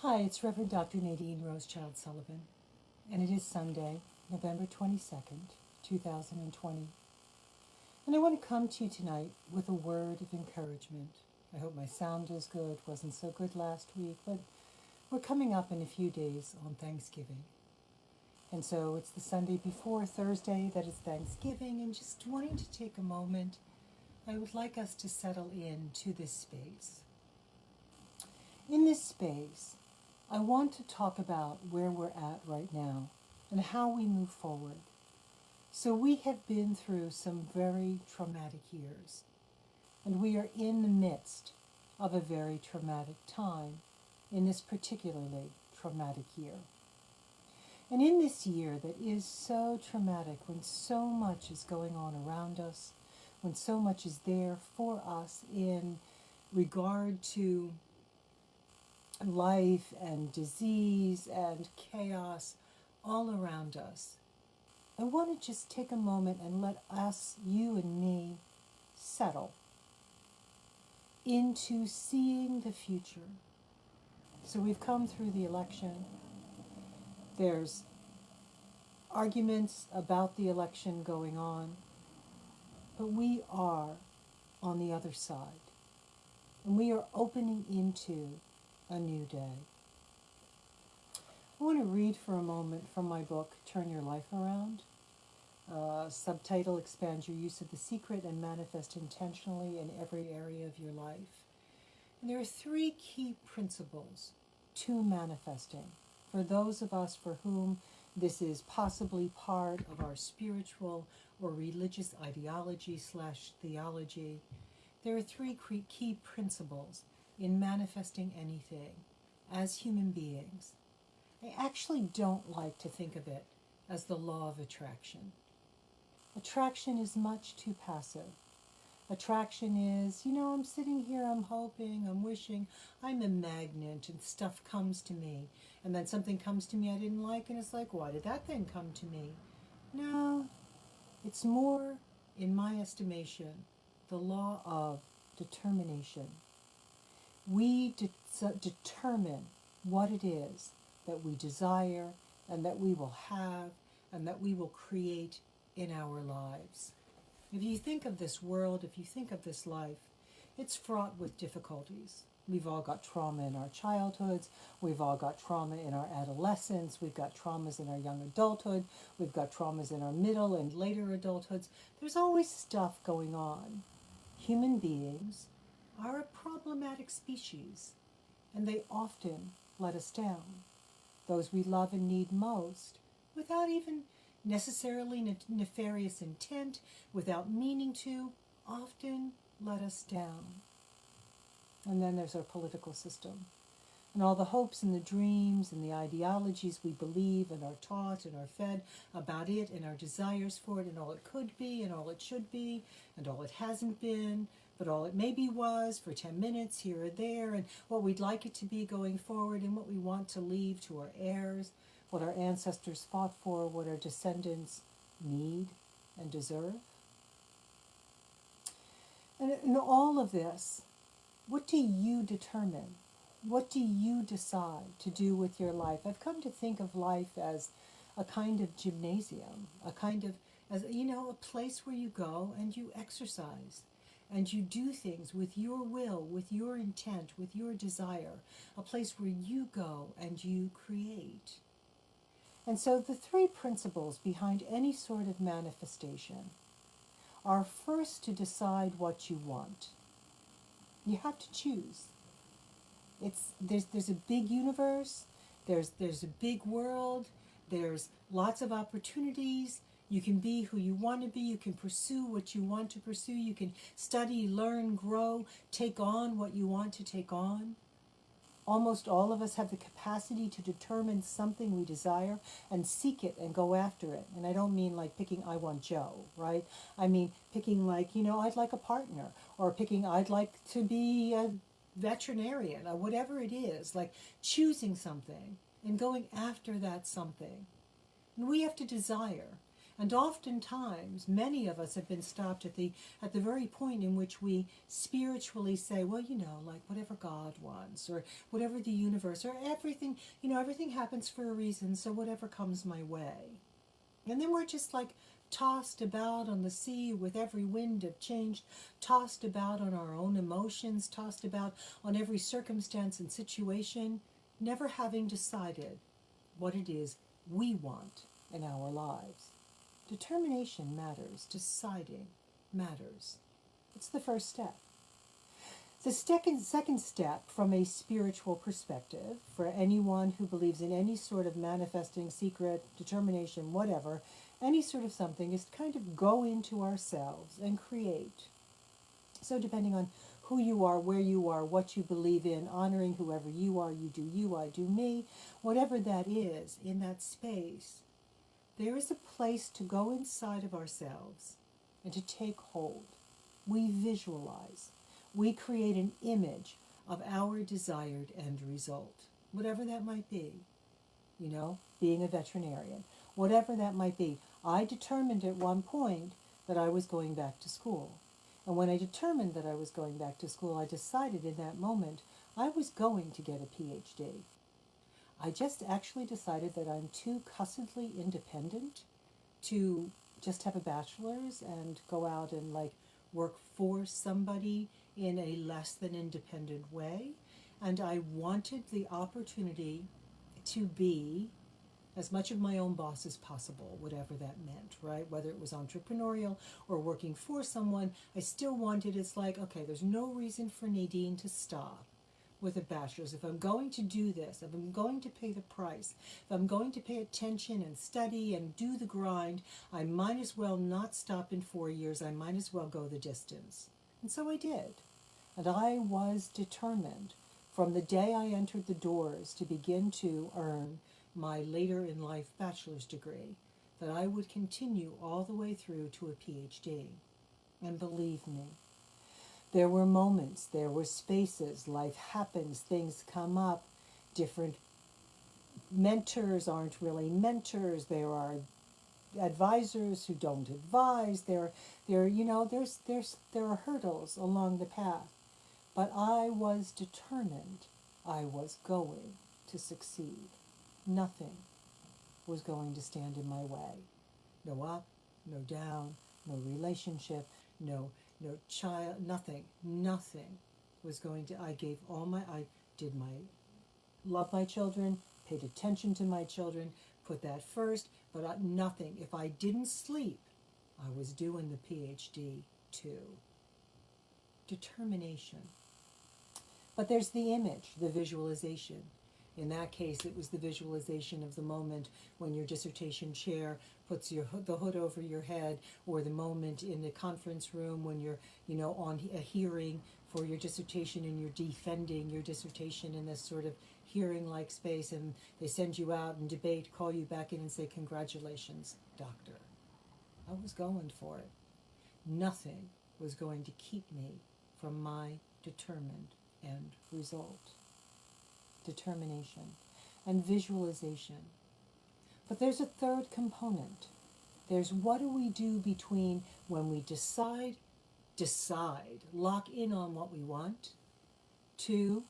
Hi, it's Reverend Dr. Nadine Rosechild-Sullivan, and it is Sunday, November 22nd, 2020. And I want to come to you tonight with a word of encouragement. I hope my sound is good. Wasn't so good last week, but we're coming up in a few days on Thanksgiving. And so it's the Sunday before Thursday that is Thanksgiving, and just wanting to take a moment, I would like us to settle into this space. In this space, I want to talk about where we're at right now and how we move forward. So we have been through some very traumatic years, and we are in the midst of a very traumatic time in this particularly traumatic year. And in this year that is so traumatic, when so much is going on around us, when so much is there for us in regard to life and disease and chaos all around us, I want to just take a moment and let us, you and me, settle into seeing the future. So we've come through the election. There's arguments about the election going on, but we are on the other side, and we are opening into a new day. I want to read for a moment from my book, Turn Your Life Around. Subtitle, Expand Your Use of the Secret and Manifest Intentionally in Every Area of Your Life. And there are three key principles to manifesting for those of us for whom this is possibly part of our spiritual or religious ideology / theology. There are three key principles in manifesting anything as human beings. I actually don't like to think of it as the law of attraction. Attraction is much too passive. Attraction is, I'm sitting here, I'm hoping, I'm wishing, I'm a magnet and stuff comes to me. And then something comes to me I didn't like, and it's like, why did that thing come to me? No, it's more, in my estimation, the law of determination. We determine what it is that we desire and that we will have and that we will create in our lives. If you think of this world, if you think of this life, it's fraught with difficulties. We've all got trauma in our childhoods. We've all got trauma in our adolescence. We've got traumas in our young adulthood. We've got traumas in our middle and later adulthoods. There's always stuff going on. Human beings are a problematic species, and they often let us down. Those we love and need most, without even necessarily nefarious intent, without meaning to, often let us down. And then there's our political system, and all the hopes and the dreams and the ideologies we believe and are taught and are fed about it, and our desires for it, and all it could be and all it should be and all it hasn't been, but all it maybe was for 10 minutes here or there, and what we'd like it to be going forward, and what we want to leave to our heirs, what our ancestors fought for, what our descendants need and deserve. And in all of this, what do you determine? What do you decide to do with your life? I've come to think of life as a kind of gymnasium, as a place where you go and you exercise. And you do things with your will, with your intent, with your desire. A place where you go and you create. And so the three principles behind any sort of manifestation are first to decide what you want. You have to choose. There's a big universe, there's a big world, there's lots of opportunities. You can be who you want to be, you can pursue what you want to pursue, you can study, learn, grow, take on what you want to take on. Almost all of us have the capacity to determine something we desire and seek it and go after it. And I don't mean like picking I want Joe, right? I mean picking like, I'd like a partner, or picking I'd like to be a veterinarian, or whatever it is, like choosing something and going after that something. And we have to desire. And oftentimes, many of us have been stopped at the very point in which we spiritually say, well, like whatever God wants, or whatever the universe, or everything, everything happens for a reason, so whatever comes my way. And then we're just like tossed about on the sea with every wind of change, tossed about on our own emotions, tossed about on every circumstance and situation, never having decided what it is we want in our lives. Determination matters. Deciding matters. It's the first step. The second step, from a spiritual perspective, for anyone who believes in any sort of manifesting, secret, determination, whatever, any sort of something, is to kind of go into ourselves and create. So depending on who you are, where you are, what you believe in, honoring whoever you are, you do you, I do me, whatever that is, in that space, there is a place to go inside of ourselves and to take hold. We visualize. We create an image of our desired end result, whatever that might be. Being a veterinarian, whatever that might be. I determined at one point that I was going back to school. And when I determined that I was going back to school, I decided in that moment I was going to get a PhD. I just actually decided that I'm too cussedly independent to just have a bachelor's and go out and work for somebody in a less than independent way. And I wanted the opportunity to be as much of my own boss as possible, whatever that meant, right? Whether it was entrepreneurial or working for someone, I still wanted, it's like, okay, there's no reason for Nadine to stop with a bachelor's. If I'm going to do this, if I'm going to pay the price, if I'm going to pay attention and study and do the grind, I might as well not stop in 4 years. I might as well go the distance. And so I did. And I was determined from the day I entered the doors to begin to earn my later in life bachelor's degree that I would continue all the way through to a PhD. And believe me, there were moments, there were spaces, life happens, things come up, different mentors aren't really mentors, there are advisors who don't advise, there are hurdles along the path. But I was determined I was going to succeed. Nothing was going to stand in my way. No up, no down, no relationship, no child, nothing was going to, love my children, paid attention to my children, put that first, but nothing. If I didn't sleep, I was doing the PhD too. Determination. But there's the image, the visualization. In that case, it was the visualization of the moment when your dissertation chair puts the hood over your head, or the moment in the conference room when you're, on a hearing for your dissertation and you're defending your dissertation in this sort of hearing-like space, and they send you out and debate, call you back in and say, congratulations, doctor. I was going for it. Nothing was going to keep me from my determined end result. Determination and visualization. But there's a third component. There's what do we do between when we decide, lock in on what we want, to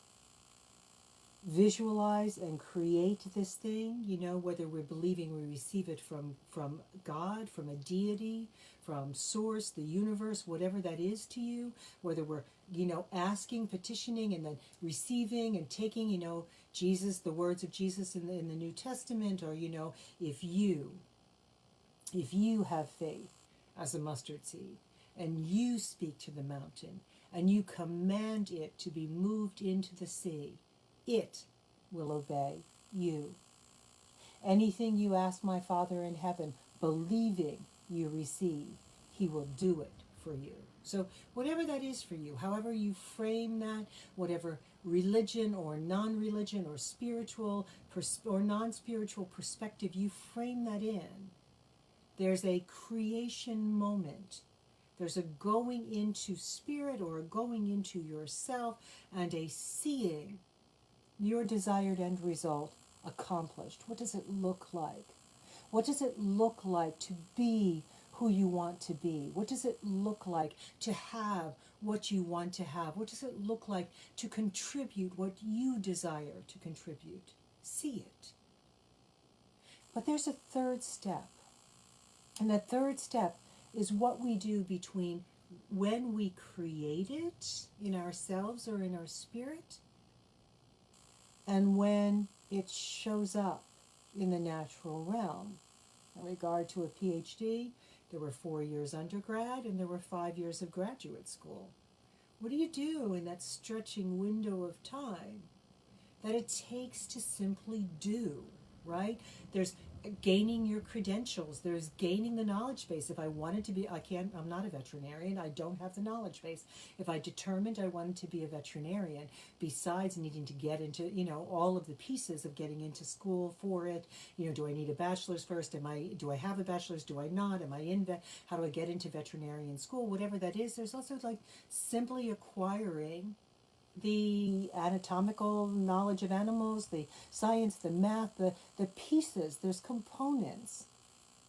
visualize and create this thing, whether we're believing we receive it from God, from a deity, from source, the universe, whatever that is to you, whether we're, asking, petitioning, and then receiving and taking, Jesus, the words of Jesus in the New Testament, or, if you have faith as a mustard seed, and you speak to the mountain, and you command it to be moved into the sea, it will obey you. Anything you ask my Father in heaven, believing you receive, he will do it for you. So whatever that is for you, however you frame that, whatever religion or non-religion or spiritual or non-spiritual perspective you frame that in, there's a creation moment. There's a going into spirit or a going into yourself and a seeing your desired end result accomplished. What does it look like? What does it look like to be who you want to be? What does it look like to have what you want to have? What does it look like to contribute what you desire to contribute? See it. But there's a third step. And that third step is what we do between when we create it in ourselves or in our spirit and when it shows up in the natural realm. In regard to a PhD, there were 4 years undergrad and there were 5 years of graduate school. What do you do in that stretching window of time that it takes to simply do, right? There's gaining your credentials. There's gaining the knowledge base. If I wanted to be, I'm not a veterinarian. I don't have the knowledge base. If I determined I wanted to be a veterinarian, besides needing to get into, all of the pieces of getting into school for it, do I need a bachelor's first? Do I have a bachelor's? Do I not? Am I in how do I get into veterinarian school? Whatever that is, there's also like simply acquiring the anatomical knowledge of animals, the science, the math, the pieces. There's components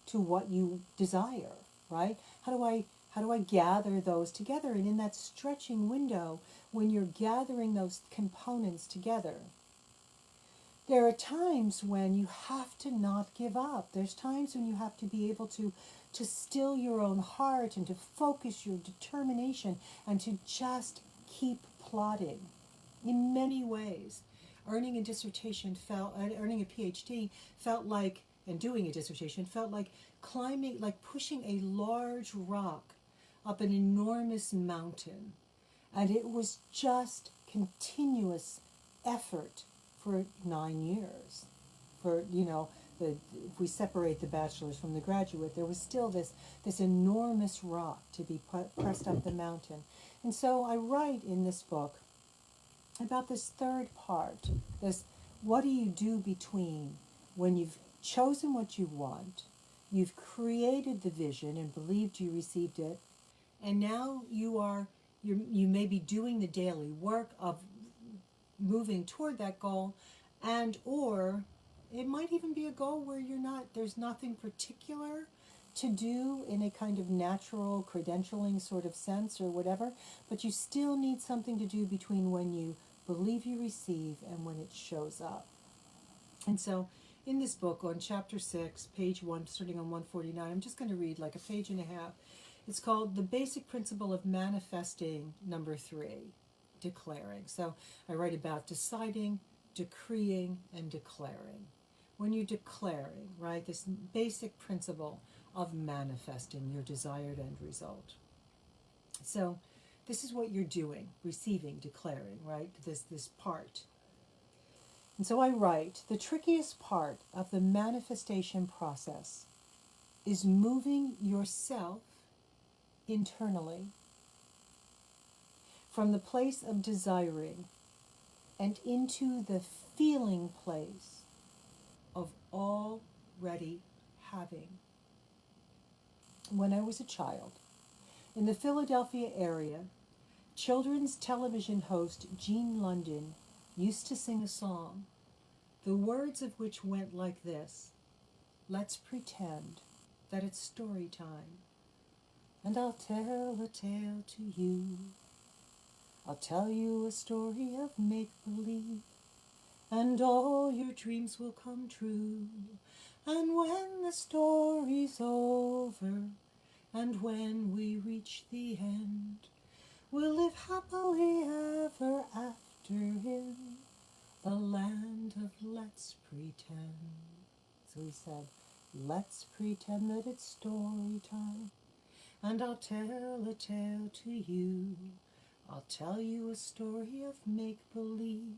to what you desire, right? How do I gather those together? And in that stretching window, when you're gathering those components together, there are times when you have to not give up. There's times when you have to be able to still your own heart and to focus your determination and to just keep plodding. In many ways, earning a PhD felt like, and doing a dissertation felt like climbing, like pushing a large rock up an enormous mountain. And it was just continuous effort for 9 years. If we separate the bachelor's from the graduate, there was still this enormous rock to be pressed up the mountain. And so I write in this book about this third part, this what do you do between when you've chosen what you want, you've created the vision and believed you received it, and now you may be doing the daily work of moving toward that goal, and or it might even be a goal where there's nothing particular to do in a kind of natural credentialing sort of sense or whatever, but you still need something to do between when you believe you receive and when it shows up. And so in this book, on chapter 6, page 1, starting on 149, I'm just going to read like a page and a half. It's called The Basic Principle of Manifesting, number 3, Declaring. So I write about deciding, decreeing, and declaring. When you're declaring, right, this basic principle of manifesting your desired end result. So this is what you're doing, receiving, declaring, right, this part. And so I write, the trickiest part of the manifestation process is moving yourself internally from the place of desiring and into the feeling place of already having. When I was a child, in the Philadelphia area, children's television host Gene London used to sing a song, the words of which went like this: let's pretend that it's story time, and I'll tell a tale to you. I'll tell you a story of make-believe, and all your dreams will come true. And when the story's over, and when we reach the end, we'll live happily ever after in the land of let's pretend. So he said, let's pretend that it's story time, and I'll tell a tale to you. I'll tell you a story of make-believe,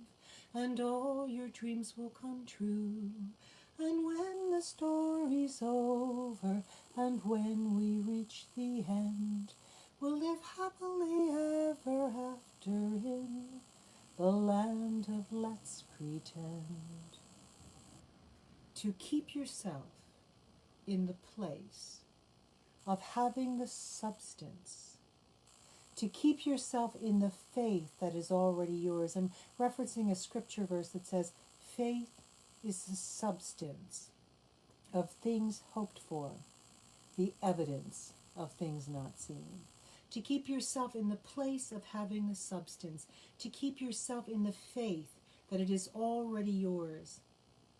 and all your dreams will come true. And when the story's over, and when we reach the end, we'll live happily ever after in the land of let's pretend. To keep yourself in the place of having the substance, to keep yourself in the faith that is already yours. I'm referencing a scripture verse that says, faith is the substance of things hoped for, the evidence of things not seen. To keep yourself in the place of having the substance, to keep yourself in the faith that it is already yours.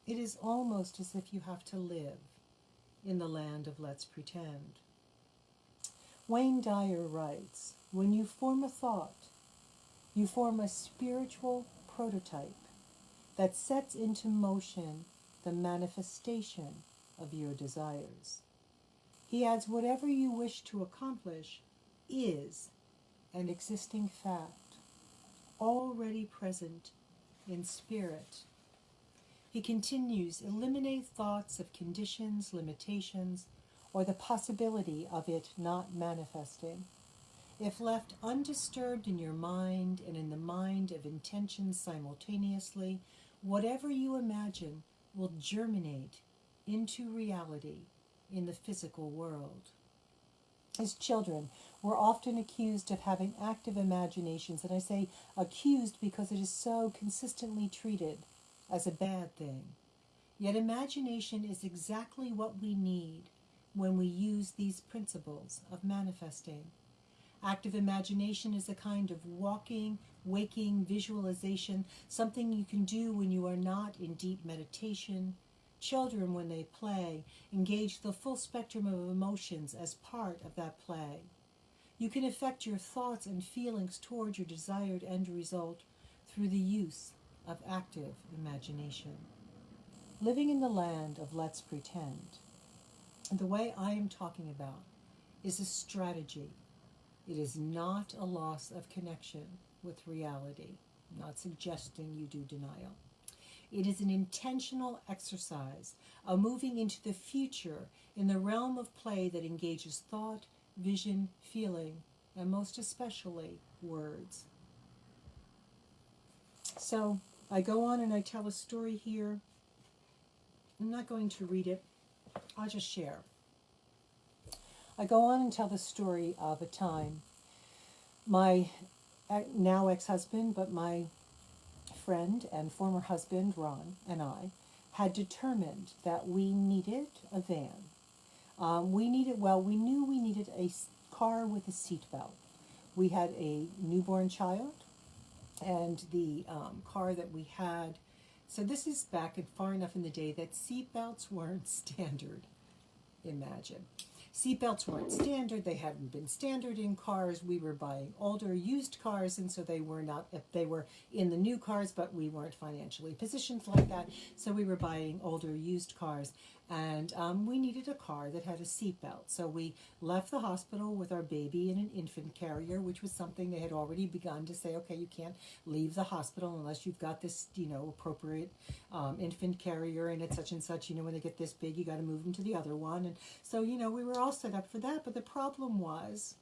It is almost as if you have to live in the land of let's pretend. Wayne Dyer writes, when you form a thought, you form a spiritual prototype that sets into motion the manifestation of your desires. He adds, whatever you wish to accomplish is an existing fact, already present in spirit. He continues, eliminate thoughts of conditions, limitations, or the possibility of it not manifesting. If left undisturbed in your mind and in the mind of intentions simultaneously, whatever you imagine will germinate into reality in the physical world. As children, we're often accused of having active imaginations, and I say accused because it is so consistently treated as a bad thing. Yet imagination is exactly what we need when we use these principles of manifesting. Active imagination is a kind of walking, waking visualization, something you can do when you are not in deep meditation. Children, when they play, engage the full spectrum of emotions as part of that play. You can affect your thoughts and feelings toward your desired end result through the use of active imagination. Living in the land of let's pretend, the way I am talking about, is a strategy. It is not a loss of connection with reality. I'm not suggesting you do denial. It is an intentional exercise, a moving into the future in the realm of play that engages thought, vision, feeling, and most especially words. So I go on and I tell a story here. I'm not going to read it. I'll just share. I go on and tell the story of a time my now ex-husband, but my friend and former husband, Ron, and I had determined that we needed a van. We knew we needed a car with a seatbelt. We had a newborn child, and the car that we had, so this is back and far enough in the day that seatbelts weren't standard. Imagine. Seatbelts weren't standard. They hadn't been standard in cars. We were buying older used cars, and so they were in the new cars, but we weren't financially positioned like that. So we were buying older used cars, and we needed a car that had a seatbelt. So we left the hospital with our baby in an infant carrier, which was something they had already begun to say, okay, you can't leave the hospital unless you've got this, appropriate infant carrier, and it's such and such, when they get this big, you got to move them to the other one. And so, we were all set up for that, but the problem was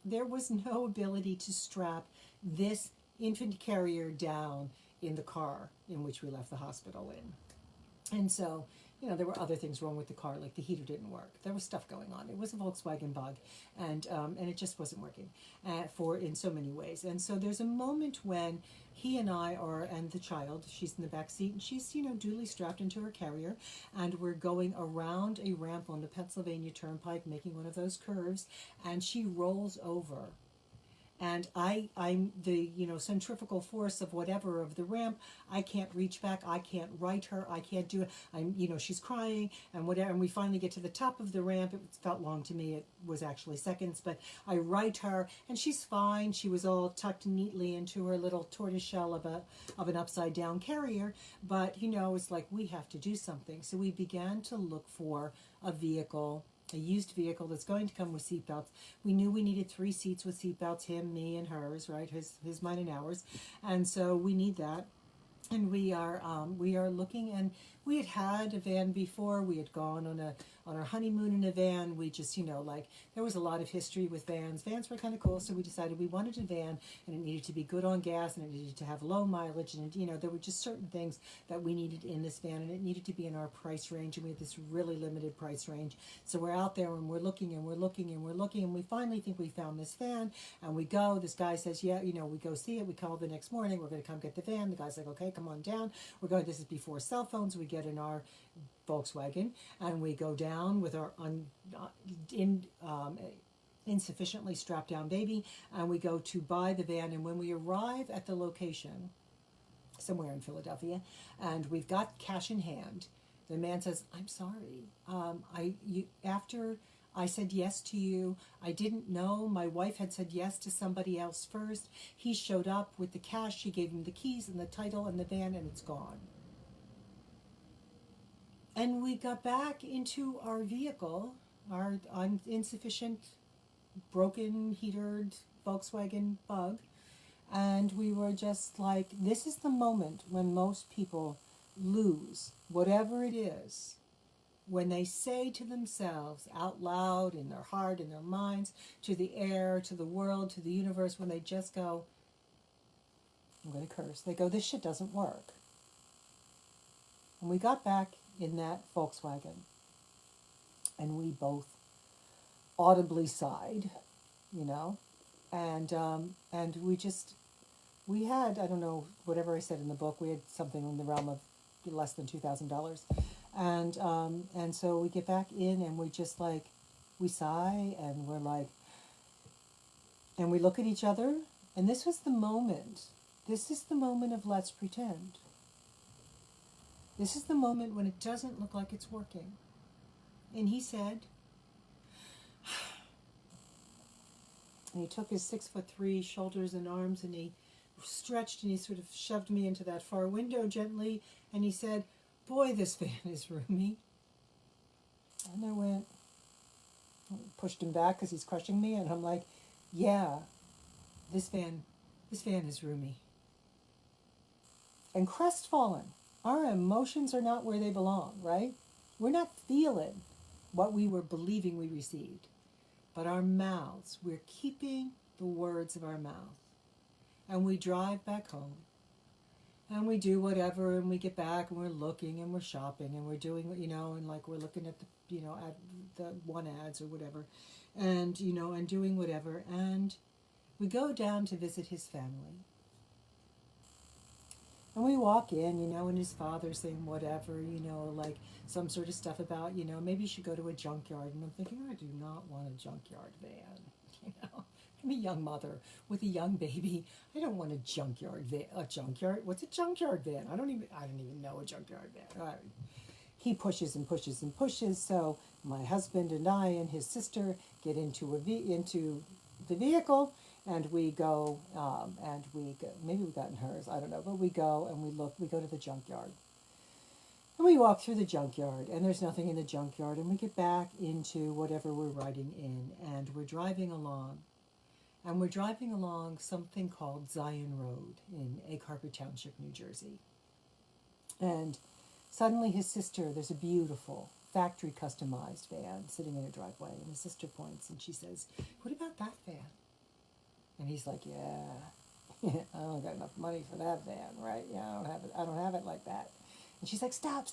there was no ability to strap this infant carrier down in the car in which we left the hospital in. And so, there were other things wrong with the car, like the heater didn't work. There was stuff going on. It was a Volkswagen Bug, and it just wasn't working in so many ways. And so there's a moment when he and I and the child, she's in the back seat, and she's, duly strapped into her carrier, and we're going around a ramp on the Pennsylvania Turnpike, making one of those curves, and she rolls over. And I'm the, centrifugal force of whatever of the ramp. I can't reach back. I can't right her. I can't do it. She's crying and whatever. And we finally get to the top of the ramp. It felt long to me. It was actually seconds, but I right her and she's fine. She was all tucked neatly into her little tortoiseshell of an upside down carrier. But, it's like we have to do something. So we began to look for a used vehicle that's going to come with seatbelts. We knew we needed 3 seats with seatbelts, him, me, and hers, right? His, mine, and ours. And so we need that. And we are looking, and we had a van before. We had gone on our honeymoon in a van. We just, there was a lot of history with vans. Vans were kind of cool, so we decided we wanted a van, and it needed to be good on gas, and it needed to have low mileage, and, there were just certain things that we needed in this van, and it needed to be in our price range, and we had this really limited price range. So we're out there, and we're looking, and we're looking, and we're looking, and we finally think we found this van, and we go. This guy says, yeah, we go see it. We call the next morning. We're going to come get the van. The guy's like, okay, come on down. We're going. This is before cell phones. We get get in our Volkswagen, and we go down with our insufficiently strapped down baby, and we go to buy the van. And when we arrive at the location, somewhere in Philadelphia, and we've got cash in hand, the man says, "I'm sorry. After I said yes to you, I didn't know my wife had said yes to somebody else first. He showed up with the cash. She gave him the keys and the title and the van, and it's gone." And we got back into our vehicle, our insufficient, broken, heatered Volkswagen Bug, and we were just like, this is the moment when most people lose whatever it is, when they say to themselves out loud, in their heart, in their minds, to the air, to the world, to the universe, when they just go, I'm going to curse, they go, this shit doesn't work. And we got back in that Volkswagen, and we both audibly sighed, you know, and we had, I don't know, whatever I said in the book, we had something in the realm of less than $2,000, and so we get back in, and we just like, we sigh, and we're like, and we look at each other, and this was the moment. This is the moment of let's pretend. This is the moment when it doesn't look like it's working. And he said, and he took his 6'3" shoulders and arms, and he stretched, and he sort of shoved me into that far window gently, and he said, "Boy, this van is roomy." And I went, pushed him back because he's crushing me, and I'm like, yeah, this van is roomy. And crestfallen. Our emotions are not where they belong, right? We're not feeling what we were believing we received. But our mouths, we're keeping the words of our mouth. And we drive back home. And we do whatever, and we get back, and we're looking, and we're shopping, and we're doing, you know, and like we're looking at the, you know, at the one ads or whatever, and, you know, and doing whatever. And we go down to visit his family. And we walk in, you know, and his father's saying whatever, you know, like some sort of stuff about, you know, maybe you should go to a junkyard. And I'm thinking, I do not want a junkyard van, you know. I'm a young mother with a young baby. I don't want a junkyard van. A junkyard? What's a junkyard van? I don't even know a junkyard van. All right. He pushes and pushes and pushes. So my husband and I and his sister get into the vehicle. And we go, maybe we got in hers, I don't know, but we go and we go to the junkyard. And we walk through the junkyard, and there's nothing in the junkyard, and we get back into whatever we're riding in, and we're driving along. And we're driving along something called Zion Road in Egg Harbor Township, New Jersey. And suddenly his sister, there's a beautiful factory customized van sitting in a driveway, and his sister points, and she says, "What about that van?" And he's like, yeah, I don't got enough money for that van, right? Yeah, I don't have it like that. And she's like, stop,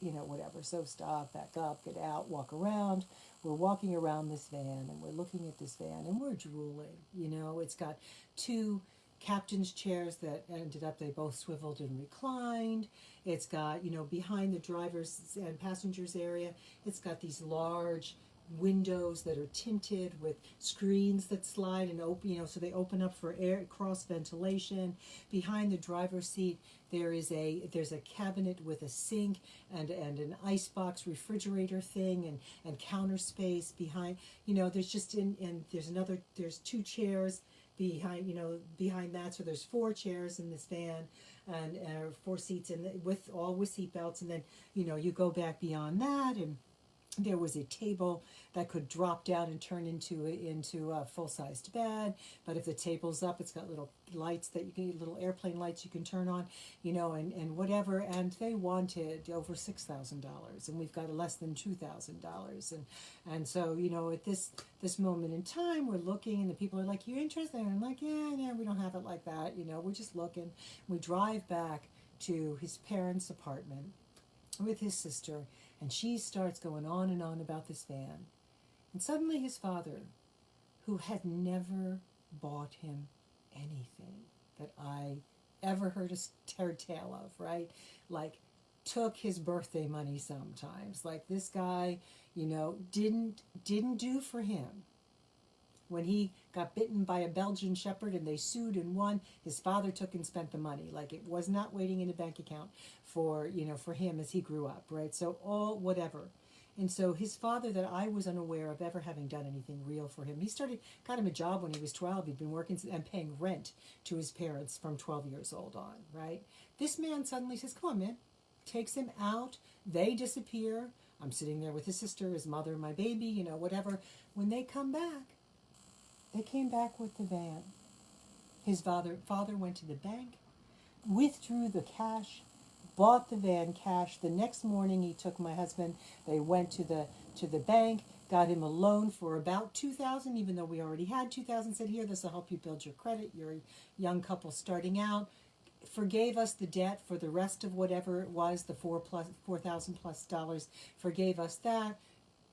you know, whatever. So stop, back up, get out, walk around. We're walking around this van, and we're looking at this van, and we're drooling. You know, it's got two captain's chairs that ended up, they both swiveled and reclined. It's got, you know, behind the driver's and passengers area, it's got these large windows that are tinted with screens that slide and open, you know, so they open up for air, cross ventilation. Behind the driver's seat, there's a cabinet with a sink and an icebox refrigerator thing and counter space behind. You know, there's just there's two chairs behind that, so there's 4 chairs in this van and 4 seats with seat belts, and then, you know, you go back beyond that, and there was a table that could drop down and turn into a full-sized bed. But if the table's up, it's got little lights that you can, little airplane lights you can turn on, you know, and whatever. And they wanted over $6,000, and we've got less than $2,000. And so, you know, at this moment in time, we're looking, and the people are like, "You interested?" And I'm like, yeah, we don't have it like that. You know, we're just looking. We drive back to his parents' apartment with his sister, and she starts going on and on about this van. And suddenly his father, who had never bought him anything that I ever heard a tale of, right? Like took his birthday money sometimes. Like this guy, you know, didn't do for him. When he got bitten by a Belgian shepherd and they sued and won, his father took and spent the money. Like it was not waiting in a bank account for, you know, for him as he grew up, right? So all whatever. And so his father, that I was unaware of ever having done anything real for him, got him a job when he was 12. He'd been working and paying rent to his parents from 12 years old on, right? This man suddenly says, come on, man. Takes him out. They disappear. I'm sitting there with his sister, his mother, my baby, you know, whatever. When they come back, they came back with the van. His father went to the bank, withdrew the cash, bought the van cash. The next morning he took my husband. They went to the bank, got him a loan for about $2,000, even though we already had $2,000. Said, here, this will help you build your credit. You're a young couple starting out. Forgave us the debt for the rest of whatever it was, the $4,000 plus dollars. Forgave us that.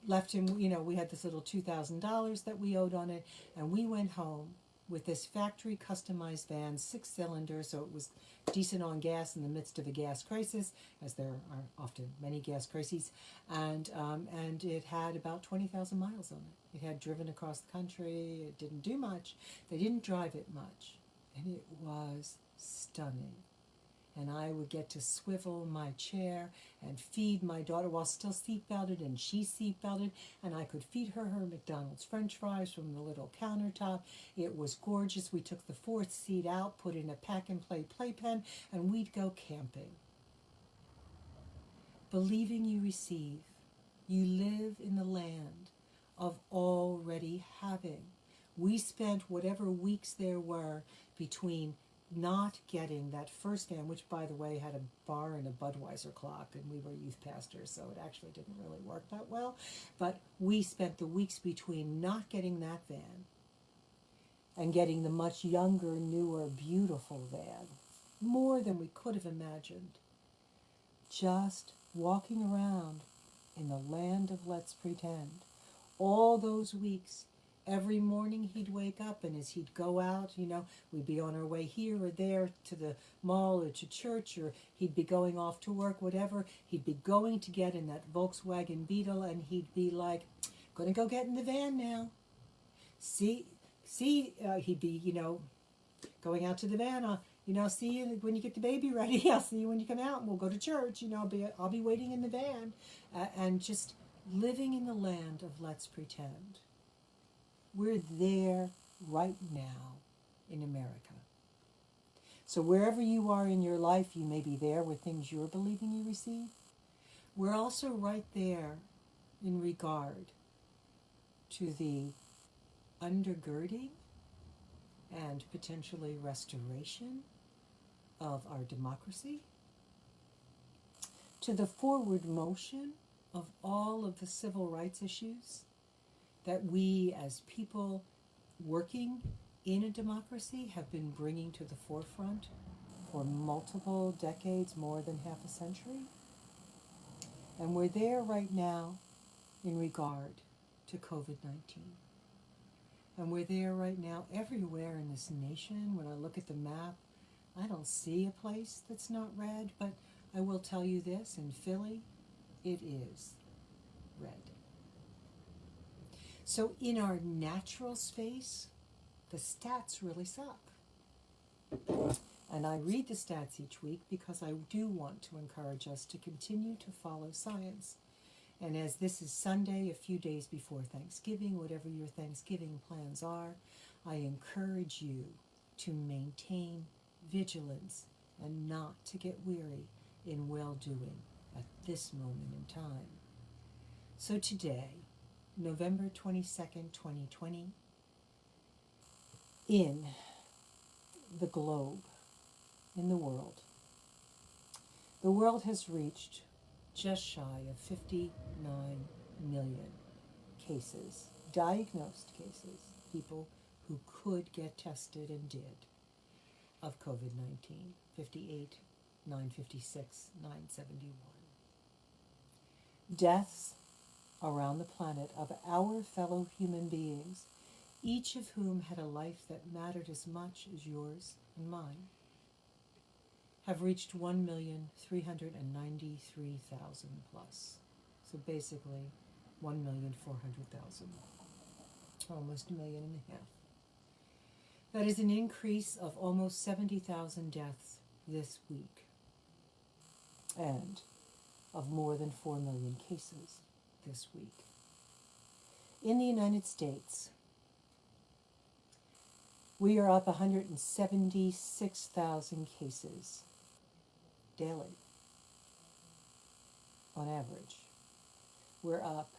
Left him, you know, we had this little $2,000 that we owed on it, and we went home with this factory customized van, 6 cylinders, so it was decent on gas in the midst of a gas crisis, as there are often many gas crises, and it had about 20,000 miles on it. It had driven across the country. It didn't do much. They didn't drive it much, and it was stunning. And I would get to swivel my chair and feed my daughter while still seatbelted, and she seatbelted, and I could feed her McDonald's French fries from the little countertop. It was gorgeous. We took the 4th seat out, put in a pack-and-play playpen, and we'd go camping. Believing you receive, you live in the land of already having. We spent whatever weeks there were between not getting that first van, which, by the way, had a bar and a Budweiser clock, and we were youth pastors, so it actually didn't really work that well. But we spent the weeks between not getting that van and getting the much younger, newer, beautiful van, more than we could have imagined, just walking around in the land of let's pretend. All those weeks, every morning he'd wake up, and as he'd go out, you know, we'd be on our way here or there to the mall or to church, or he'd be going off to work, whatever. He'd be going to get in that Volkswagen Beetle, and he'd be like, gonna go get in the van now. He'd be, you know, going out to the van. You know, see you when you get the baby ready. I'll see you when you come out, and we'll go to church. You know, I'll be waiting in the van, and just living in the land of let's pretend. We're there right now in America. So wherever you are in your life, you may be there with things you're believing you receive. We're also right there in regard to the undergirding and potentially restoration of our democracy, to the forward motion of all of the civil rights issues that we as people working in a democracy have been bringing to the forefront for multiple decades, more than half a century. And we're there right now in regard to COVID-19. And we're there right now everywhere in this nation. When I look at the map, I don't see a place that's not red, but I will tell you this, in Philly, it is red. So in our natural space, the stats really suck. And I read the stats each week because I do want to encourage us to continue to follow science. And as this is Sunday, a few days before Thanksgiving, whatever your Thanksgiving plans are, I encourage you to maintain vigilance and not to get weary in well-doing at this moment in time. So today, November 22nd, 2020, in the globe, in the world has reached just shy of 59 million cases, diagnosed cases, people who could get tested and did, of COVID-19, 58, 956, 971. Deaths around the planet of our fellow human beings, each of whom had a life that mattered as much as yours and mine. have reached 1,393,000 plus. So basically 1,400,000, almost a million and a half. That is an increase of almost 70,000 deaths this week, and of more than 4 million cases this week. In the United States, we are up 176,000 cases daily, on average. We're up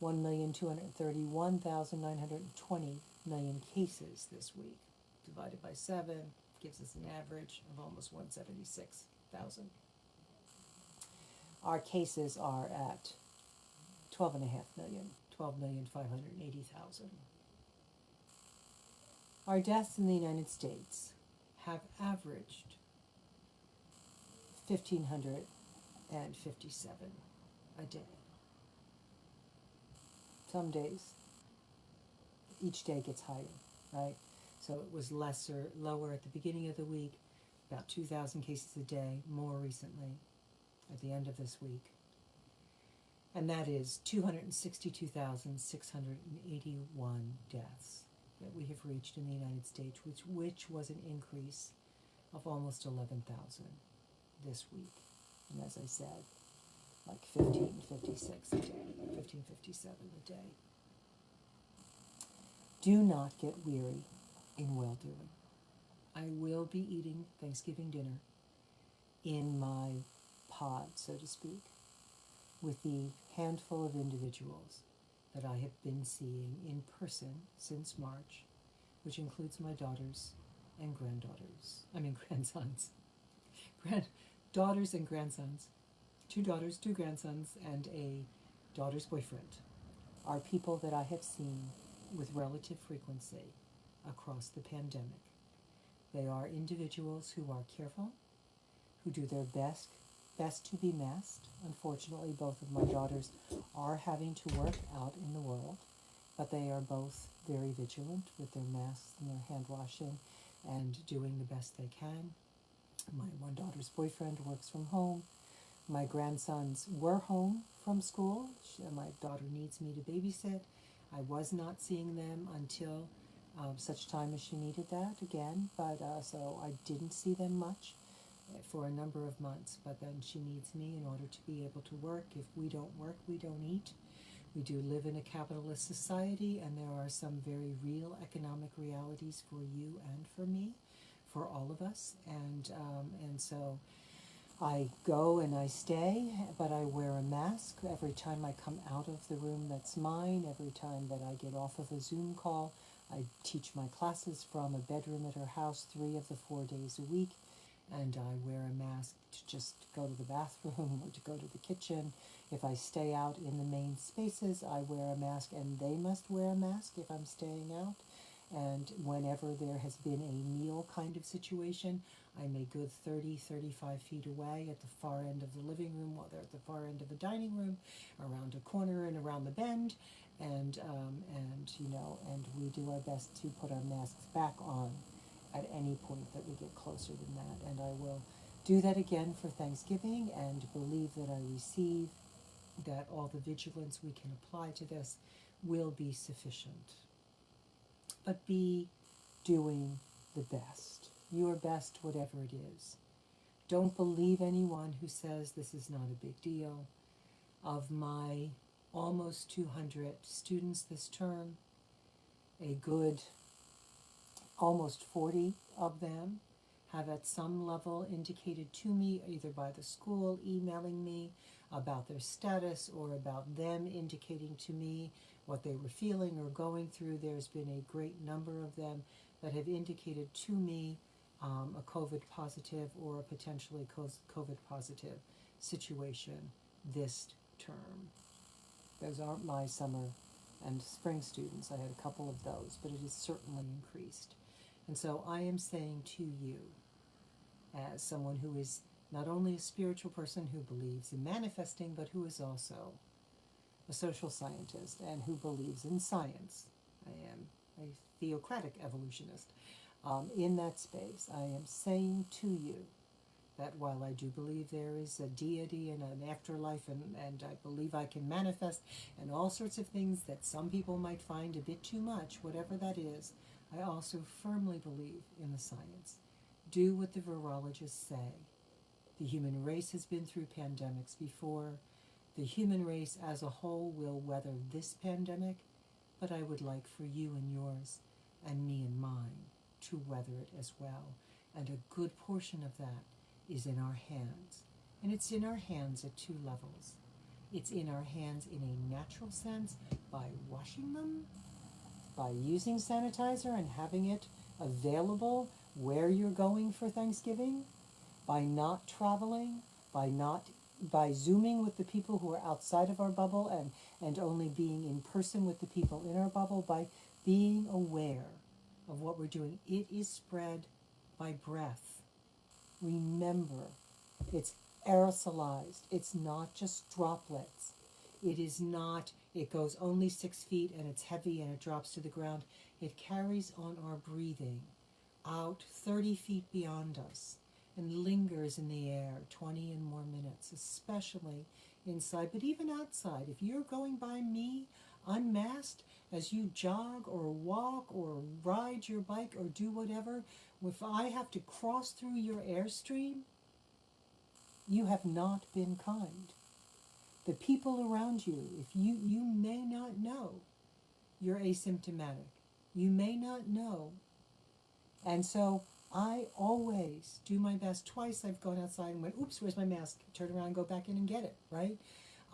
1,231,920 million cases this week. Divided by 7 gives us an average of almost 176,000. Our cases are at 12.5 million, 12,580,000. Our deaths in the United States have averaged 1,557 a day. Some days, each day gets higher, right? So it was lower at the beginning of the week, about 2,000 cases a day, more recently, at the end of this week. And that is 262,681 deaths that we have reached in the United States, which was an increase of almost 11,000 this week. And as I said, like 1556 a day, 1557 a day. Do not get weary in well-doing. I will be eating Thanksgiving dinner in my pod, so to speak, with the handful of individuals that I have been seeing in person since March, which includes my daughters and grandsons. Daughters and grandsons. 2 daughters, 2 grandsons, and a daughter's boyfriend are people that I have seen with relative frequency across the pandemic. They are individuals who are careful, who do their best to be masked. Unfortunately, both of my daughters are having to work out in the world, but they are both very vigilant with their masks and their hand washing and doing the best they can. My one daughter's boyfriend works from home. My grandsons were home from school. My daughter needs me to babysit. I was not seeing them until such time as she needed that again, but so I didn't see them much for a number of months, but then she needs me in order to be able to work. If we don't work, we don't eat. We do live in a capitalist society, and there are some very real economic realities for you and for me, for all of us, and so I go and I stay, but I wear a mask every time I come out of the room that's mine, every time that I get off of a Zoom call. I teach my classes from a bedroom at her house 3 of the 4 days a week, and I wear a mask to just go to the bathroom or to go to the kitchen. If I stay out in the main spaces, I wear a mask, and they must wear a mask if I'm staying out. And whenever there has been a meal kind of situation, I'm a good 35 feet away at the far end of the living room, while they're at the far end of the dining room, around a corner and around the bend, and we do our best to put our masks back on at any point that we get closer than that. And I will do that again for Thanksgiving, and believe that I receive that all the vigilance we can apply to this will be sufficient. But be doing the best. Your best, whatever it is. Don't believe anyone who says this is not a big deal. Of my almost 200 students this term, a good almost 40 of them have at some level indicated to me, either by the school emailing me about their status, or about them indicating to me what they were feeling or going through. There's been a great number of them that have indicated to me a COVID positive or a potentially COVID positive situation this term. Those aren't my summer and spring students. I had a couple of those, but it has certainly increased. And so I am saying to you, as someone who is not only a spiritual person who believes in manifesting, but who is also a social scientist and who believes in science. I am a theocratic evolutionist. In that space, I am saying to you that while I do believe there is a deity and an afterlife, and I believe I can manifest, and all sorts of things that some people might find a bit too much, whatever that is, I also firmly believe in the science. Do what the virologists say. The human race has been through pandemics before. The human race as a whole will weather this pandemic, but I would like for you and yours and me and mine to weather it as well. And a good portion of that is in our hands. And it's in our hands at two levels. It's in our hands in a natural sense by washing them, by using sanitizer and having it available where you're going for Thanksgiving, by not traveling, by Zooming with the people who are outside of our bubble and only being in person with the people in our bubble, by being aware of what we're doing. It is spread by breath. Remember, it's aerosolized. It's not just droplets. It is not, it goes only 6 feet and it's heavy and it drops to the ground. It carries on our breathing out 30 feet beyond us and lingers in the air 20 and more minutes, especially inside, but even outside. If you're going by me unmasked as you jog or walk or ride your bike or do whatever, if I have to cross through your airstream, you have not been kind. The people around you, if you may not know you're asymptomatic. You may not know. And so I always do my best. Twice I've gone outside and went, oops, where's my mask? Turn around and go back in and get it, right?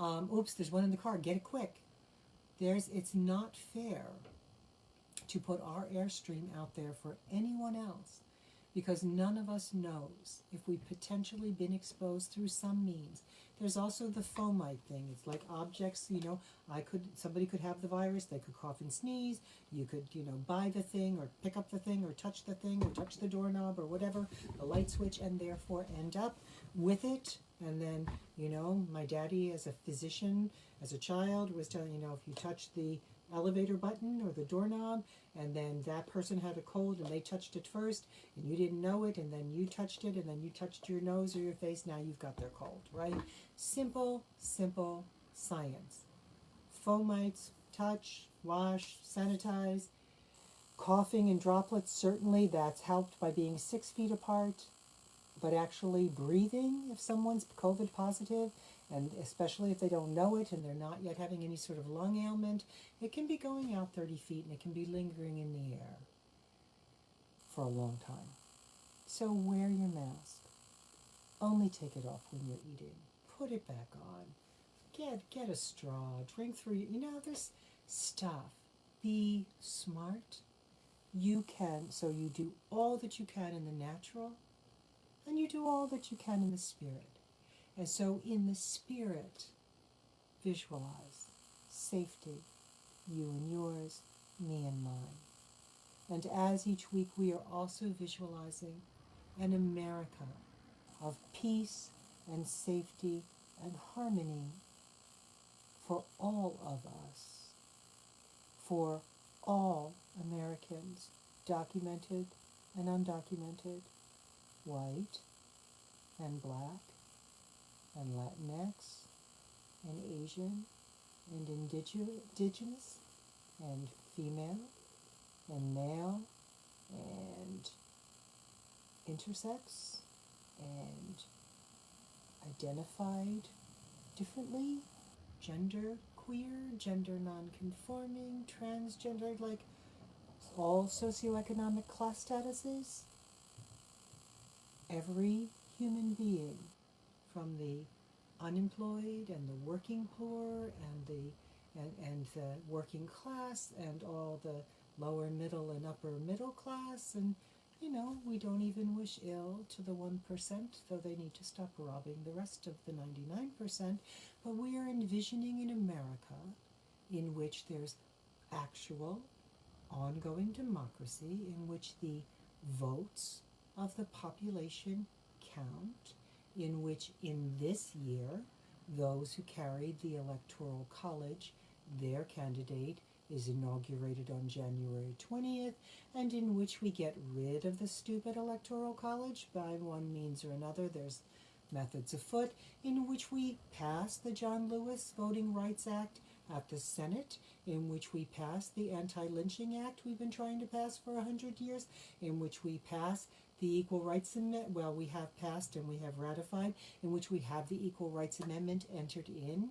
Oops, there's one in the car. Get it quick. It's not fair to put our airstream out there for anyone else, because none of us knows if we've potentially been exposed through some means. There's also the fomite thing. It's like objects, somebody could have the virus, they could cough and sneeze, you could, buy the thing or pick up the thing or touch the thing or touch the doorknob or whatever, the light switch, and therefore end up with it. And then, my daddy as a physician, as a child, was telling, if you touch the elevator button or the doorknob, and then that person had a cold and they touched it first, and you didn't know it, and then you touched it, and then you touched your nose or your face, now you've got their cold, right? Simple, simple science. Fomites, touch, wash, sanitize. Coughing and droplets, certainly that's helped by being 6 feet apart, but actually breathing, if someone's COVID positive, and especially if they don't know it and they're not yet having any sort of lung ailment, it can be going out 30 feet and it can be lingering in the air for a long time. So wear your mask. Only take it off when you're eating. Put it back on. Get a straw. Drink through. There's stuff. Be smart. You can. So you do all that you can in the natural, and you do all that you can in the spirit. And so in the spirit, visualize safety, you and yours, me and mine. And as each week we are also visualizing an America of peace and safety and harmony for all of us, for all Americans, documented and undocumented, white and black, and Latinx, and Asian, and indigenous, and female, and male, and intersex, and identified differently, gender queer, gender non-conforming, transgender, like all socioeconomic class statuses. Every human being, from the unemployed and the working poor and the working class and all the lower middle and upper middle class, and we don't even wish ill to the 1%, though they need to stop robbing the rest of the 99%, but we are envisioning an America in which there's actual ongoing democracy, in which the votes of the population count, in which in this year those who carried the Electoral College, their candidate, is inaugurated on January 20th, and in which we get rid of the stupid electoral college by one means or another. There's methods afoot, in which we pass the John Lewis Voting Rights Act at the Senate, in which we pass the Anti-Lynching Act we've been trying to pass for 100 years, in which we pass the Equal Rights Amendment, well, we have passed and we have ratified, in which we have the Equal Rights Amendment entered in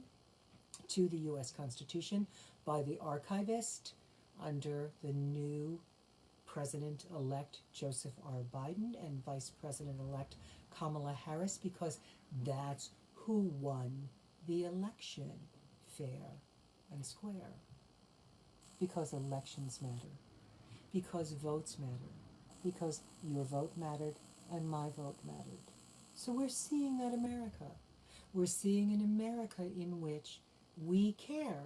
to the U.S. Constitution by the archivist under the new President-elect Joseph R. Biden and Vice President-elect Kamala Harris, because that's who won the election, fair and square. Because elections matter. Because votes matter. Because your vote mattered and my vote mattered. So we're seeing that America. We're seeing an America in which we care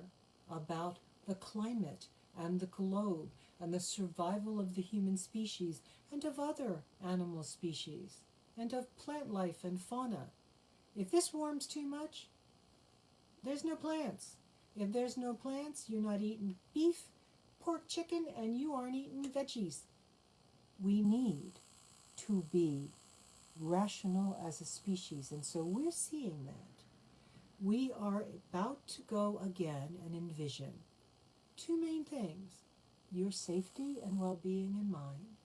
about the climate and the globe and the survival of the human species and of other animal species and of plant life and fauna. If this warms too much, there's no plants. If there's no plants, you're not eating beef, pork, chicken, and you aren't eating veggies. We need to be rational as a species, and so we're seeing that. We are about to go again and envision two main things: your safety and well-being in mind,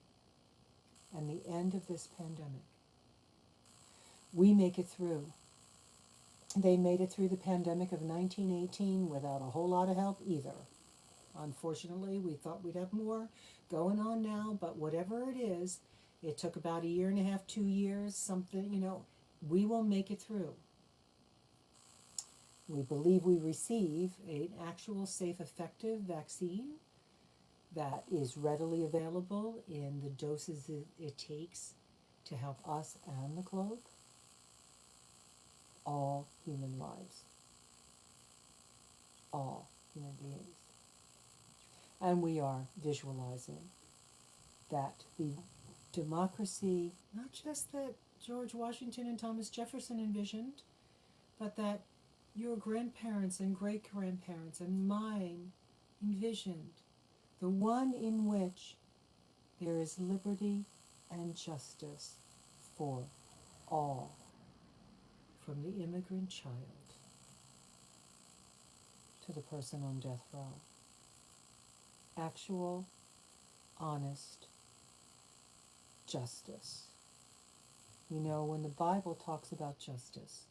and the end of this pandemic. We make it through. They made it through the pandemic of 1918 without a whole lot of help either. Unfortunately, we thought we'd have more going on now, but whatever it is, it took about 1.5 years, 2 years, something, we will make it through. We believe we receive an actual, safe, effective vaccine that is readily available in the doses it takes to help us and the globe. All human lives. All human beings. And we are visualizing that the democracy, not just that George Washington and Thomas Jefferson envisioned, but that your grandparents and great-grandparents and mine envisioned, the one in which there is liberty and justice for all, from the immigrant child to the person on death row. Actual, honest justice. When the Bible talks about justice,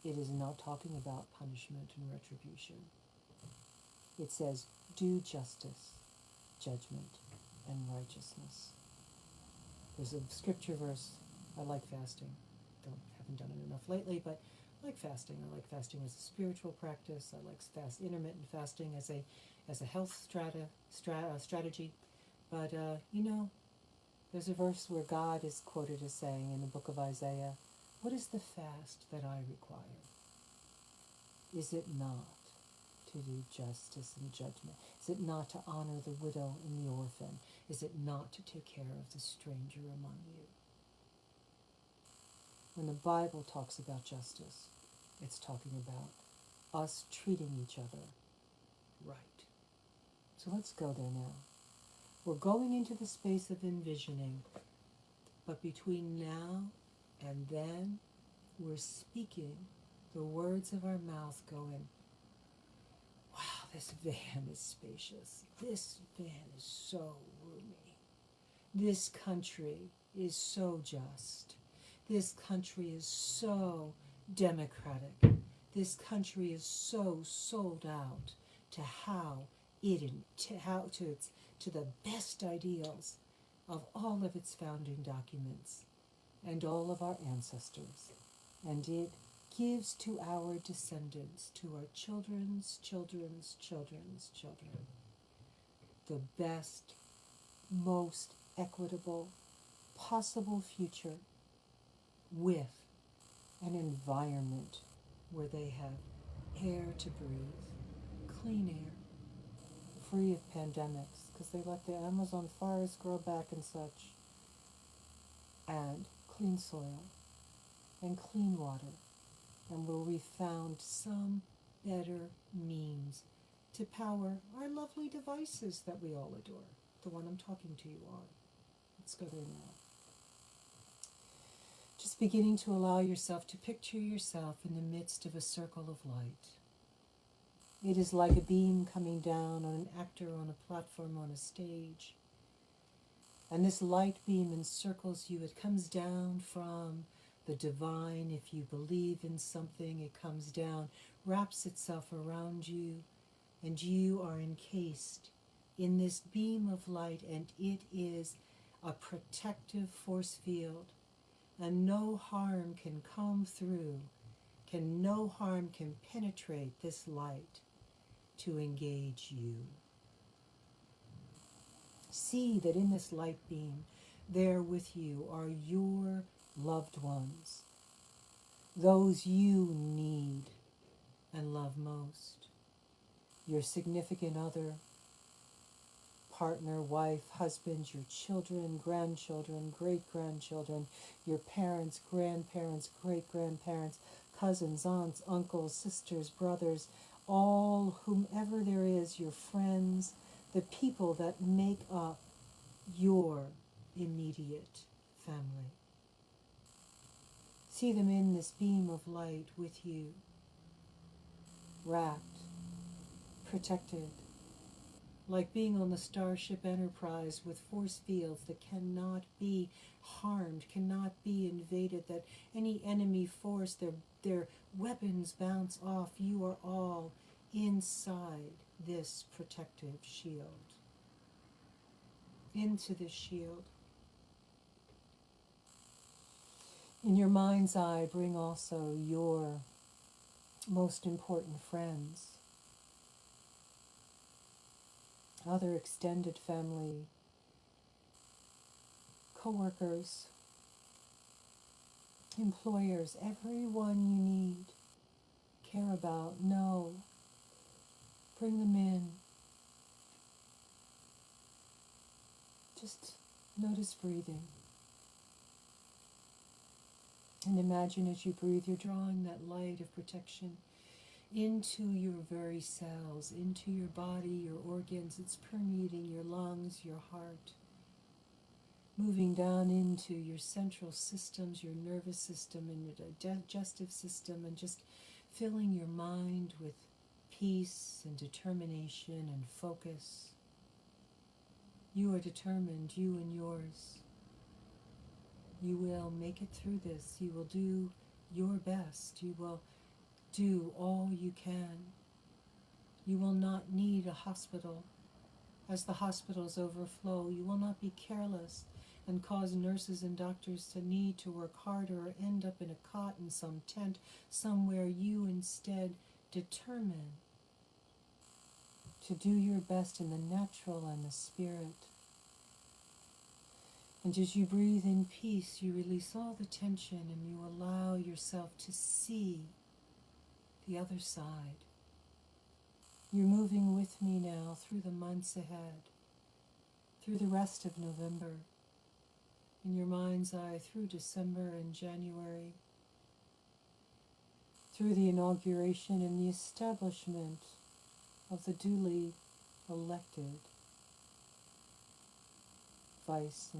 it is not talking about punishment and retribution. It says, do justice, judgment, and righteousness. There's a scripture verse. I like fasting. Haven't done it enough lately, but I like fasting. I like fasting as a spiritual practice. I like intermittent fasting as a health strategy. But there's a verse where God is quoted as saying in the book of Isaiah, "What is the fast that I require? Is it not to do justice and judgment? Is it not to honor the widow and the orphan? Is it not to take care of the stranger among you?" When the Bible talks about justice, it's talking about us treating each other right. So let's go there now. We're going into the space of envisioning, but between now and then, we're speaking the words of our mouth going, wow, this van is spacious. This van is so roomy. This country is so just. This country is so democratic. This country is so sold out to to the best ideals of all of its founding documents and all of our ancestors. And it gives to our descendants, to our children's children's children's children, the best, most equitable possible future, with an environment where they have air to breathe, clean air, free of pandemics, because they let the Amazon forests grow back and such, and clean soil, and clean water, and where we found some better means to power our lovely devices that we all adore. The one I'm talking to you on. Let's go there now. Just beginning to allow yourself to picture yourself in the midst of a circle of light. It is like a beam coming down on an actor on a platform on a stage. And this light beam encircles you. It comes down from the divine. If you believe in something, it comes down, wraps itself around you, and you are encased in this beam of light, and it is a protective force field, and no harm can come through, no harm can penetrate this light to engage you. See that in this light beam, there with you are your loved ones, those you need and love most, your significant other, partner, wife, husband, your children, grandchildren, great-grandchildren, your parents, grandparents, great-grandparents, cousins, aunts, uncles, sisters, brothers, all whomever there is, your friends, the people that make up your immediate family. See them in this beam of light with you, wrapped, protected, like being on the Starship Enterprise with force fields that cannot be harmed, cannot be invaded, that any enemy force, their weapons bounce off. You are all inside this protective shield. Into this shield. In your mind's eye, bring also your most important friends, other extended family, co-workers, employers, everyone you need, care about, know. Bring them in. Just notice breathing. And imagine as you breathe, you're drawing that light of protection into your very cells, into your body, your organs. It's permeating your lungs, your heart, moving down into your central systems, your nervous system and your digestive system, and just filling your mind with peace and determination and focus. You are determined, you and yours. You will make it through this. You will do your best. You will do all you can. You will not need a hospital. As the hospitals overflow, you will not be careless and cause nurses and doctors to need to work harder or end up in a cot in some tent somewhere. You instead determine to do your best in the natural and the spirit. And as you breathe in peace, you release all the tension and you allow yourself to see the other side. You're moving with me now through the months ahead, through the rest of November, in your mind's eye through December and January, through the inauguration and the establishment of the duly elected vice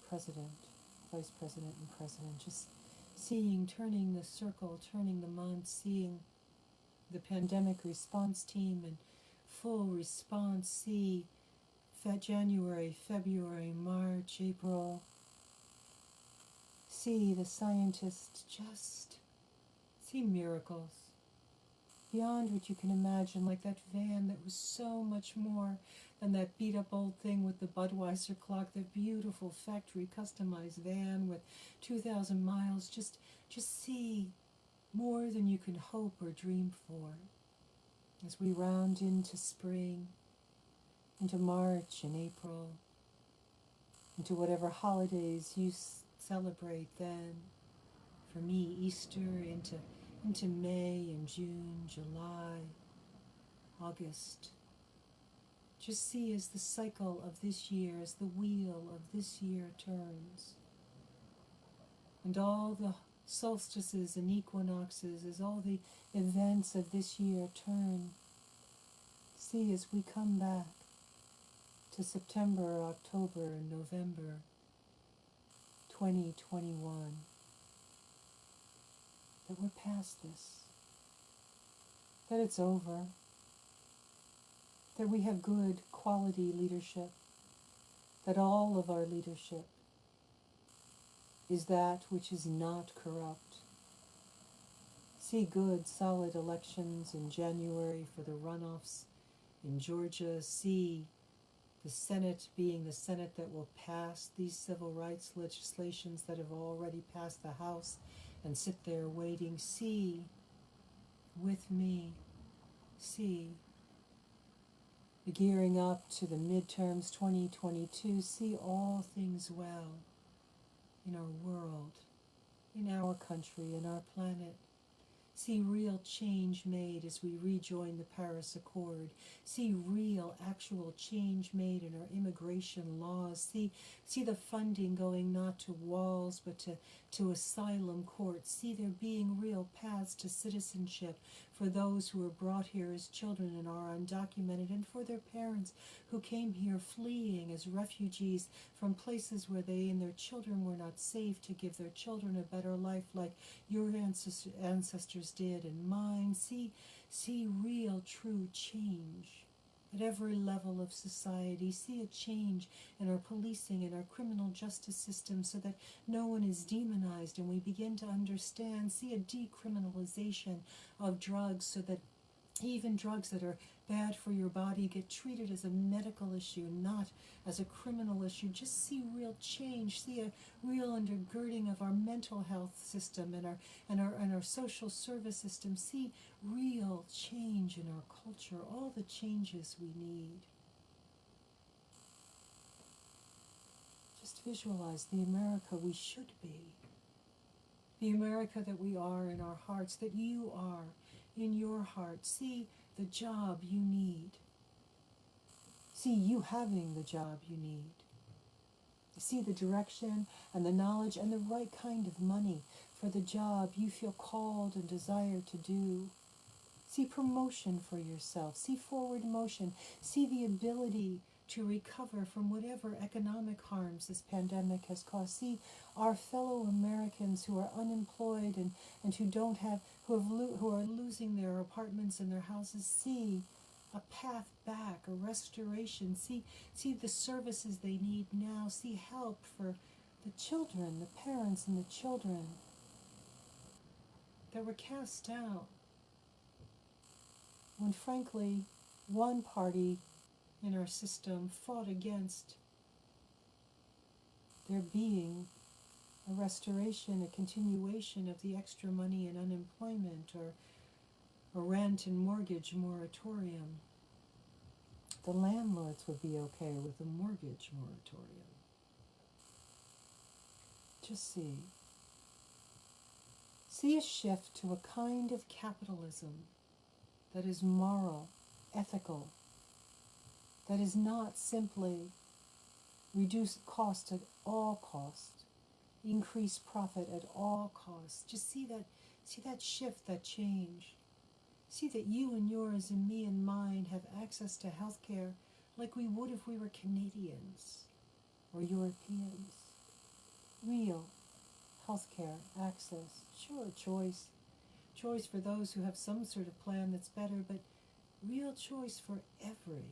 president and president, just seeing, turning the circle, turning the months, seeing the pandemic response team and full response, see January, February, March, April, see the scientists, just see miracles beyond what you can imagine, like that van that was so much more than that beat-up old thing with the Budweiser clock, that beautiful factory customized van with 2,000 miles. Just see more than you can hope or dream for. As we round into spring, into March and April, into whatever holidays you celebrate then. For me, Easter, into May and June, July, August. Just see as the cycle of this year, as the wheel of this year turns, and all the solstices and equinoxes, as all the events of this year turn, See, as we come back to September, October, and November 2021, that we're past this, that it's over, that we have good quality leadership, that all of our leadership is that which is not corrupt. See good, solid elections in January for the runoffs in Georgia. See the Senate being the Senate that will pass these civil rights legislations that have already passed the House and sit there waiting. See, with me, see, the gearing up to the midterms 2022. See all things well in our world, in our country, in our planet. See real change made as we rejoin the Paris Accord. See real, actual change made in our immigration laws. See the funding going not to walls but to asylum courts. See there being real paths to citizenship for those who are brought here as children and are undocumented, and for their parents who came here fleeing as refugees from places where they and their children were not safe, to give their children a better life like your ancestors did and mine. See real, true change at every level of society. See a change in our policing and our criminal justice system so that no one is demonized and we begin to understand. See a decriminalization of drugs so that even drugs that are bad for your body get treated as a medical issue, not as a criminal issue. Just see real change. See a real undergirding of our mental health system and our social service system. See real change in our culture, all the changes we need. Just visualize the America we should be, the America that we are in our hearts, that you are in your heart. See the job you need. See you having the job you need. See the direction and the knowledge and the right kind of money for the job you feel called and desire to do. See promotion for yourself. See forward motion. See the ability to recover from whatever economic harms this pandemic has caused. See our fellow Americans who are unemployed and who are losing their apartments and their houses. See a path back, a restoration. See the services they need now. See help for the children, the parents and the children that were cast out when, frankly, one party in our system fought against there being a restoration, a continuation of the extra money in unemployment or a rent and mortgage moratorium. The landlords would be okay with a mortgage moratorium. Just see a shift to a kind of capitalism that is moral, ethical, that is not simply reduce cost at all costs, increase profit at all costs. Just see that shift, that change. See that you and yours and me and mine have access to health care like we would if we were Canadians or Europeans. Real health care access. Sure, choice for those who have some sort of plan that's better, but real choice for every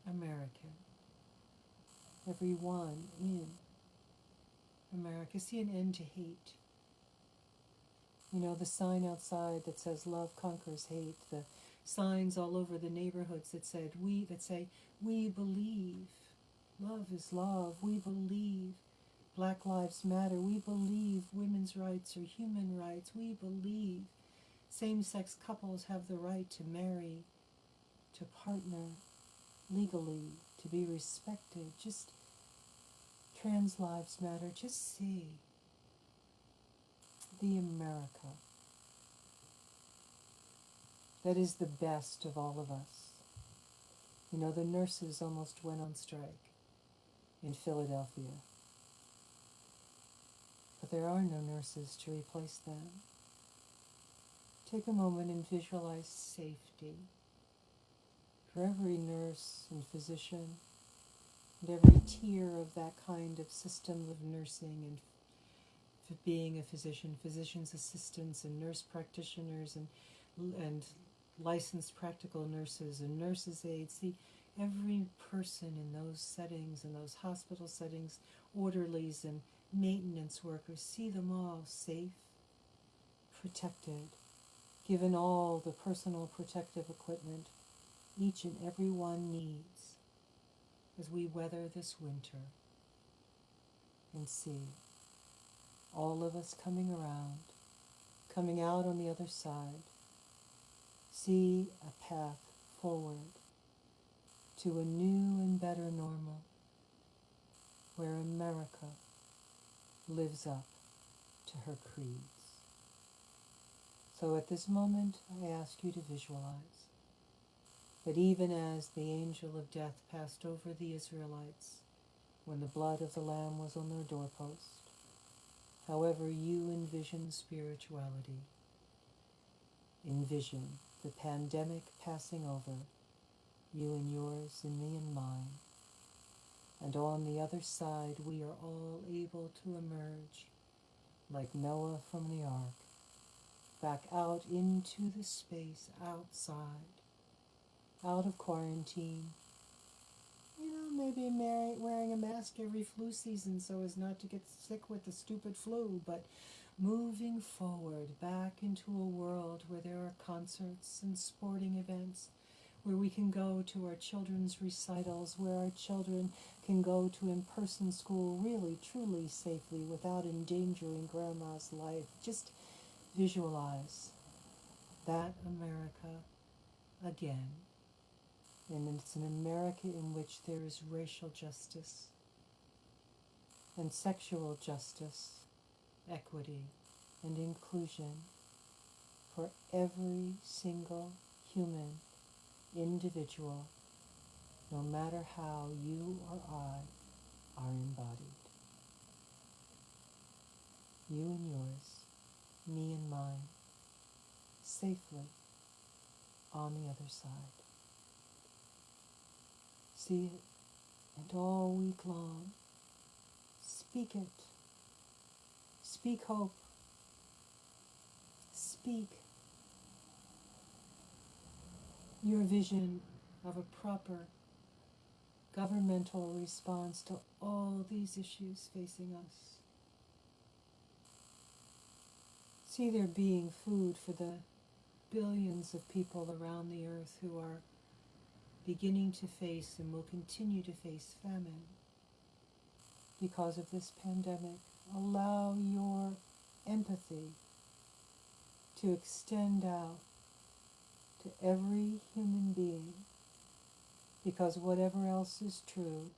American, everyone in America. See an end to hate. You know, the sign outside that says love conquers hate, the signs all over the neighborhoods that say, we believe, love is love, we believe Black Lives Matter, we believe women's rights are human rights, we believe same-sex couples have the right to marry, to partner legally, to be respected. Just trans lives matter. Just see the America that is the best of all of us. You know, the nurses almost went on strike in Philadelphia, but there are no nurses to replace them. Take a moment and visualize safety. for every nurse and physician, and every tier of that kind of system of nursing and being a physician, physician's assistants and nurse practitioners and licensed practical nurses and nurses' aides. See, every person in those settings, in those hospital settings, orderlies and maintenance workers, see them all safe, protected, given all the personal protective equipment each and every one needs as we weather this winter, and see all of us coming around, coming out on the other side, see a path forward to a new and better normal where America lives up to her creeds. So at this moment, I ask you to visualize that even as the angel of death passed over the Israelites when the blood of the Lamb was on their doorpost, however you envision spirituality, envision the pandemic passing over you and yours and me and mine, and on the other side we are all able to emerge like Noah from the ark, back out into the space outside, out of quarantine, maybe wearing a mask every flu season so as not to get sick with the stupid flu, but moving forward back into a world where there are concerts and sporting events, where we can go to our children's recitals, where our children can go to in-person school really, truly safely without endangering grandma's life. Just visualize that America again. And it's an America in which there is racial justice and sexual justice, equity, and inclusion for every single human individual, no matter how you or I are embodied. You and yours, me and mine, safely on the other side. See it, and all week long, speak it. Speak hope. Speak your vision of a proper governmental response to all these issues facing us. See there being food for the billions of people around the earth who are beginning to face and will continue to face famine because of this pandemic. Allow your empathy to extend out to every human being, because whatever else is true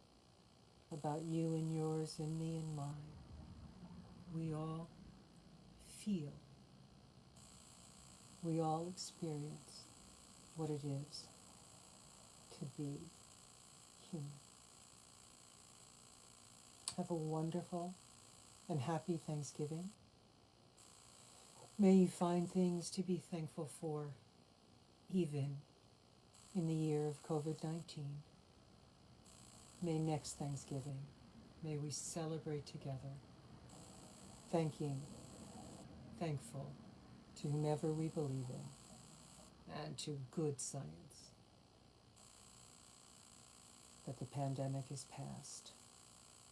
about you and yours and me and mine, we all feel, we all experience what it is to be human. Have a wonderful and happy Thanksgiving. May you find things to be thankful for, even in the year of COVID-19. May next Thanksgiving, may we celebrate together, thankful to whomever we believe in, and to good science, that the pandemic is past.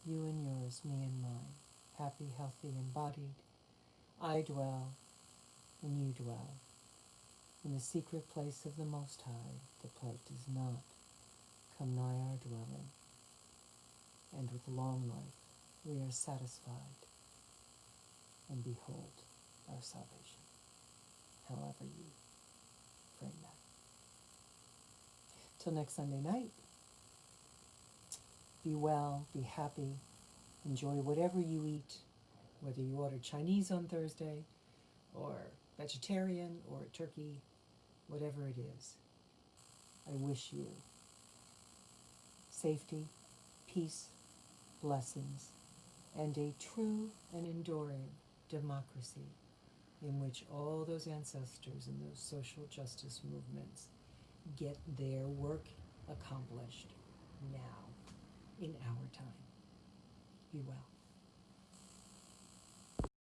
You and yours, me and mine, happy, healthy, embodied. I dwell, and you dwell, in the secret place of the Most High. The plague does not come nigh our dwelling, and with long life we are satisfied, and behold our salvation, however you frame that. Till next Sunday night, be well, be happy, enjoy whatever you eat, whether you order Chinese on Thursday, or vegetarian, or turkey, whatever it is. I wish you safety, peace, blessings, and a true and enduring democracy in which all those ancestors and those social justice movements get their work accomplished now, in our time. Be well.